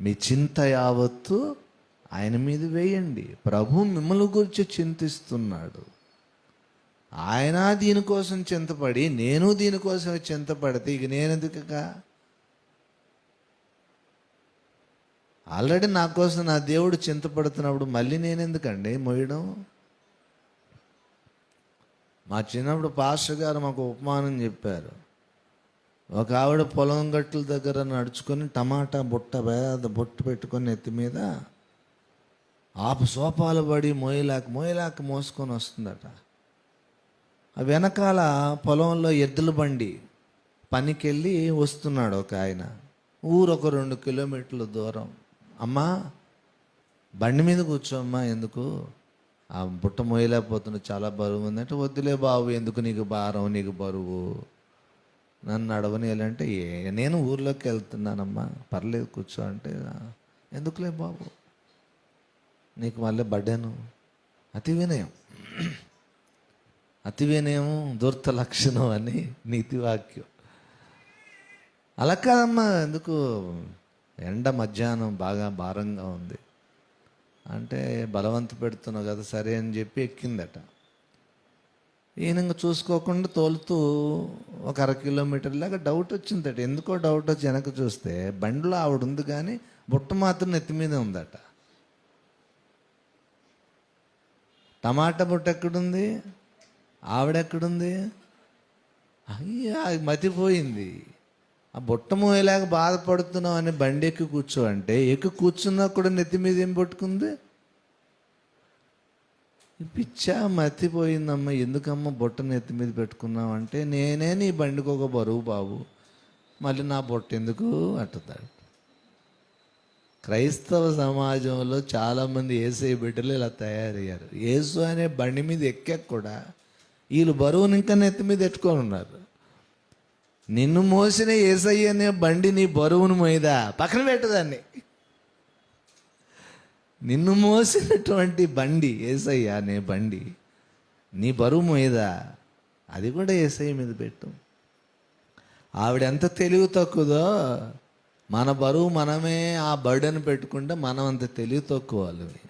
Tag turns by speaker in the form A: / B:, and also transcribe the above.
A: మీ చింత యావత్తు ఆయన మీద వేయండి. ప్రభు మిమ్మల్ని గురించి చింతిస్తున్నాడు. ఆయన దీనికోసం చింతపడి నేను దీనికోసం చింతపడితే ఇక నేనెందుకుగా? ఆల్రెడీ నా కోసం నా దేవుడు చింతపడుతున్నప్పుడు మళ్ళీ నేనెందుకండి మోయడం? మా చిన్నప్పుడు పాస్టర్ గారు మాకు ఉపమానం చెప్పారు. ఒక ఆవిడ పొలం గట్టుల దగ్గర నడుచుకొని టమాటా బుట్ట పెట్టుకొని ఎత్తి మీద సోపాలు పడి మోయలేక మోసుకొని వస్తుందట. ఆ వెనకాల పొలంలో ఎద్దుల బండి పనికి వెళ్ళి వస్తున్నాడు ఒక ఆయన. ఊరు ఒక 2 కిలోమీటర్ల దూరం. అమ్మా బండి మీద కూర్చోమ్మా, ఎందుకు ఆ బుట్ట మోయలేకపోతున్నా, చాలా బరువు ఉందంటే, వద్దులే బాబు, ఎందుకు నీకు భారం, నీకు బరువు, నన్ను నడవనియాలంటే, నేను ఊర్లోకి వెళ్తున్నానమ్మా, పర్లేదు కూర్చో అంటే, ఎందుకులే బాబు నీకు మళ్ళీ బడ్డాను. అతి వినయం ధూర్త లక్షణం అని నీతివాక్యం. అలా కాదమ్మా, ఎందుకు ఎండ మధ్యాహ్నం బాగా భారంగా ఉంది అంటే, బలవంత పెడుతున్నావు కదా సరే అని చెప్పి ఎక్కిందట. ఈయన చూసుకోకుండా తోలుతూ ఒక 1/2 కిలోమీటర్ లాగా డౌట్ వచ్చిందట. ఎందుకో డౌట్ వచ్చి వెనక చూస్తే బండిలో ఆవిడ ఉంది, కానీ బుట్ట మాత్రం నెత్తి మీద ఉందట. టమాటా బుట్ట ఎక్కడుంది, ఆవిడెక్కడుంది? అయ్యా మతిపోయింది. ఆ బుట్ట మోయలేక బాధపడుతున్నావు అని బండి ఎక్కి కూర్చో అంటే, ఎక్కి కూర్చున్నా కూడా నెత్తి మీద ఏం పట్టుకుంది? పిచ్చా మతిపోయిందమ్మా, ఎందుకమ్మా బుట్ట నెత్తి మీద పెట్టుకున్నావు అంటే, నేనే నీ బండికి ఒక బరువు బాబు, మళ్ళీ నా బుట్ట ఎందుకు అంటున్నాడు. క్రైస్తవ సమాజంలో చాలామంది యేసయ్య బిడ్డలు ఇలా తయారయ్యారు. యేసు అనే బండి మీద ఎక్కాక కూడా వీళ్ళు బరువుని ఇంకా నెత్తి మీద ఎట్టుకొని ఉన్నారు. నిన్ను మోసిన యేసయ్య అనే బండి నీ బరువును మోయదా? పక్కన పెట్టదాన్ని. నిన్ను మోసినటువంటి బండి యేసయ్య అనే బండి నీ బరువు మోయదా? అది కూడా యేసయ్య మీద పెట్టు. ఆవిడ ఎంత తెలివి తక్కువదో, మన బరువు మనమే ఆ బర్డెన్ పెట్టుకుంటే మనం అంత తెలివి తక్కువ వాళ్ళవి.